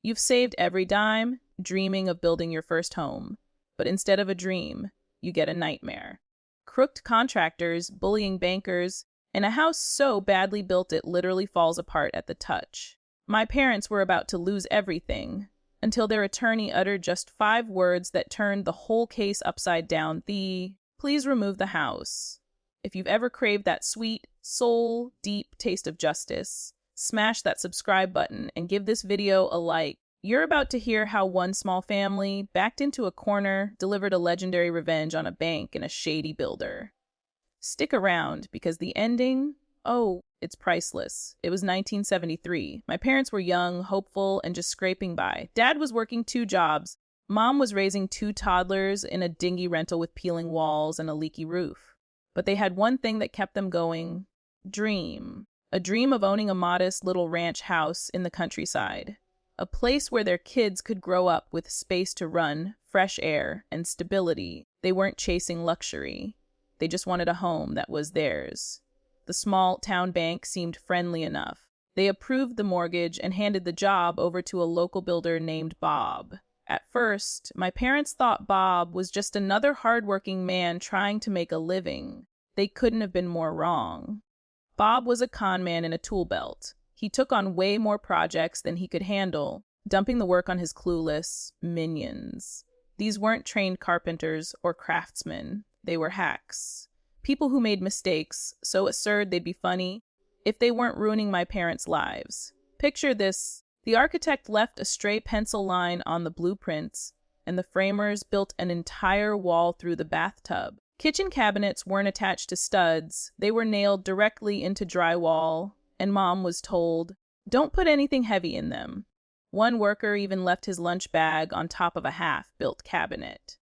You've saved every dime, dreaming of building your first home. But instead of a dream, you get a nightmare. Crooked contractors, bullying bankers, and a house so badly built it literally falls apart at the touch. My parents were about to lose everything, until their attorney uttered just 5 words that turned the whole case upside down. Please remove the house. If you've ever craved that sweet, soul-deep taste of justice, smash that subscribe button and give this video a like. You're about to hear how one small family, backed into a corner, delivered a legendary revenge on a bank and a shady builder. Stick around, because the ending, it's priceless. It was 1973. My parents were young, hopeful, and just scraping by. Dad was working 2 jobs. Mom was raising 2 toddlers in a dingy rental with peeling walls and a leaky roof. But they had one thing that kept them going: dream. A dream of owning a modest little ranch house in the countryside. A place where their kids could grow up with space to run, fresh air, and stability. They weren't chasing luxury. They just wanted a home that was theirs. The small town bank seemed friendly enough. They approved the mortgage and handed the job over to a local builder named Bob. At first, my parents thought Bob was just another hardworking man trying to make a living. They couldn't have been more wrong. Bob was a con man in a tool belt. He took on way more projects than he could handle, dumping the work on his clueless minions. These weren't trained carpenters or craftsmen. They were hacks. People who made mistakes, so absurd they'd be funny, if they weren't ruining my parents' lives. Picture this. The architect left a stray pencil line on the blueprints, and the framers built an entire wall through the bathtub. Kitchen cabinets weren't attached to studs. They were nailed directly into drywall, and Mom was told, "Don't put anything heavy in them." One worker even left his lunch bag on top of a half-built cabinet.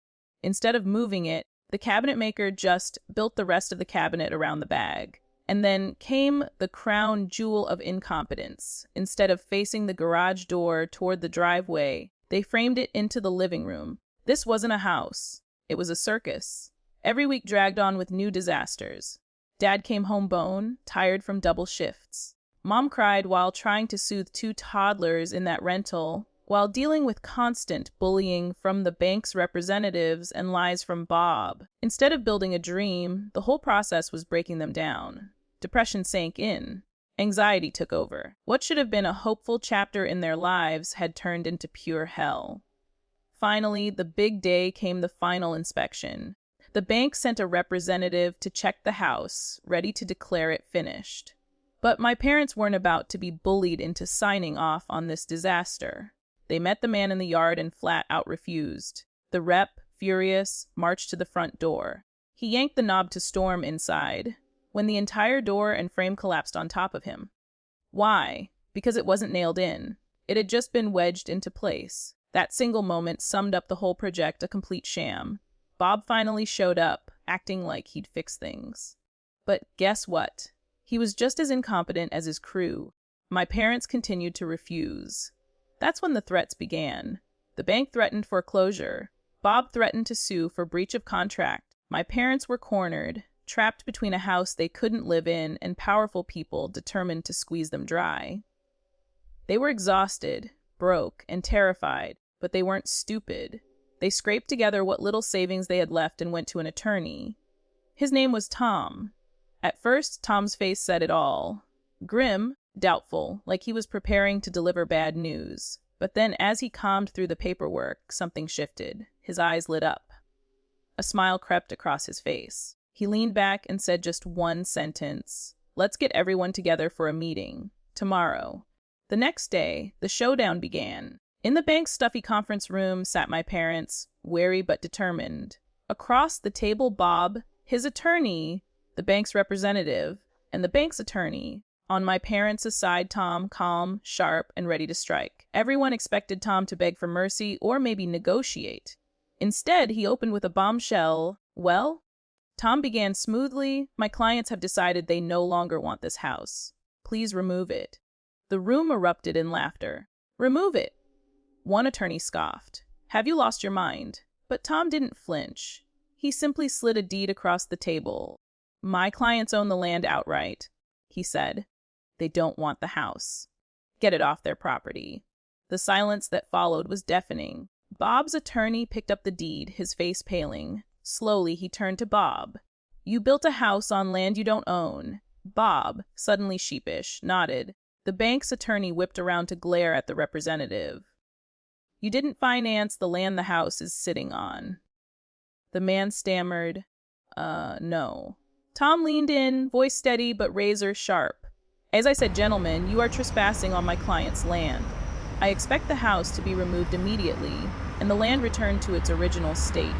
Instead of moving it, the cabinet maker just built the rest of the cabinet around the bag. And then came the crown jewel of incompetence. Instead of facing the garage door toward the driveway, they framed it into the living room. This wasn't a house. It was a circus. Every week dragged on with new disasters. Dad came home bone, tired from double shifts. Mom cried while trying to soothe 2 toddlers in that rental, while dealing with constant bullying from the bank's representatives and lies from Bob. Instead of building a dream, the whole process was breaking them down. Depression sank in. Anxiety took over. What should have been a hopeful chapter in their lives had turned into pure hell. Finally, the big day came: the final inspection. The bank sent a representative to check the house, ready to declare it finished. But my parents weren't about to be bullied into signing off on this disaster. They met the man in the yard and flat out refused. The rep, furious, marched to the front door. He yanked the knob to storm inside, when the entire door and frame collapsed on top of him. Why? Because it wasn't nailed in. It had just been wedged into place. That single moment summed up the whole project, a complete sham. Bob finally showed up, acting like he'd fix things. But guess what? He was just as incompetent as his crew. My parents continued to refuse. That's when the threats began. The bank threatened foreclosure. Bob threatened to sue for breach of contract. My parents were cornered, trapped between a house they couldn't live in and powerful people determined to squeeze them dry. They were exhausted, broke, and terrified, but they weren't stupid. They scraped together what little savings they had left and went to an attorney. His name was Tom. At first, Tom's face said it all. Grim, doubtful, like he was preparing to deliver bad news. But then, as he combed through the paperwork, something shifted. His eyes lit up. A smile crept across his face. He leaned back and said just one sentence. "Let's get everyone together for a meeting. Tomorrow." The next day, the showdown began. In the bank's stuffy conference room sat my parents, wary but determined. Across the table, Bob, his attorney, the bank's representative, and the bank's attorney. On my parents' side, Tom, calm, sharp, and ready to strike. Everyone expected Tom to beg for mercy or maybe negotiate. Instead, he opened with a bombshell. "Well," Tom began smoothly, "my clients have decided they no longer want this house. Please remove it." The room erupted in laughter. "Remove it?" One attorney scoffed. "Have you lost your mind?" But Tom didn't flinch. He simply slid a deed across the table. "My clients own the land outright," he said. "They don't want the house. Get it off their property." The silence that followed was deafening. Bob's attorney picked up the deed, his face paling. Slowly, he turned to Bob. "You built a house on land you don't own." Bob, suddenly sheepish, nodded. The bank's attorney whipped around to glare at the representative. "You didn't finance the land the house is sitting on." The man stammered, no. Tom leaned in, voice steady but razor sharp. "As I said, gentlemen, you are trespassing on my client's land. I expect the house to be removed immediately and the land returned to its original state."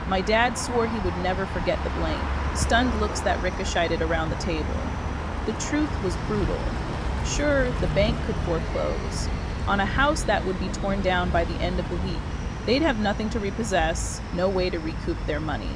My dad swore he would never forget the blank, stunned looks that ricocheted around the table. The truth was brutal. Sure, the bank could foreclose on a house that would be torn down by the end of the week. They'd have nothing to repossess, no way to recoup their money.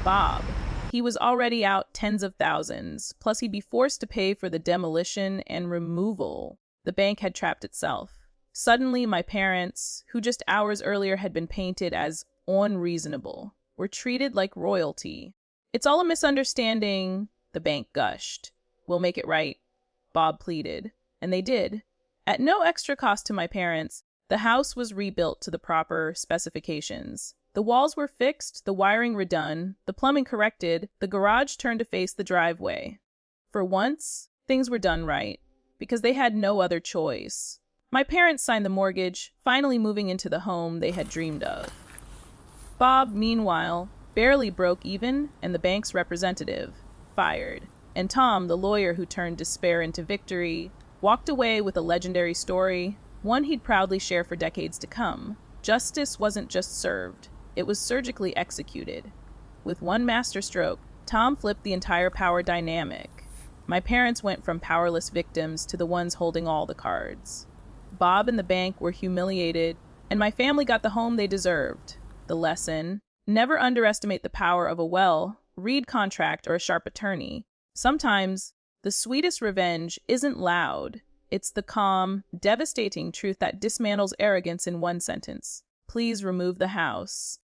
Bob, he was already out tens of thousands, plus he'd be forced to pay for the demolition and removal. The bank had trapped itself. Suddenly, my parents, who just hours earlier had been painted as unreasonable, were treated like royalty. "It's all a misunderstanding," the bank gushed. "We'll make it right," Bob pleaded. And they did. At no extra cost to my parents, the house was rebuilt to the proper specifications. The walls were fixed, the wiring redone, the plumbing corrected, the garage turned to face the driveway. For once, things were done right, because they had no other choice. My parents signed the mortgage, finally moving into the home they had dreamed of. Bob, meanwhile, barely broke even, and the bank's representative, fired. And Tom, the lawyer who turned despair into victory, walked away with a legendary story, one he'd proudly share for decades to come. Justice wasn't just served, it was surgically executed. With one masterstroke, Tom flipped the entire power dynamic. My parents went from powerless victims to the ones holding all the cards. Bob and the bank were humiliated, and my family got the home they deserved. The lesson: never underestimate the power of a well-read contract or a sharp attorney. Sometimes, the sweetest revenge isn't loud. It's the calm, devastating truth that dismantles arrogance in one sentence. "Please remove the house."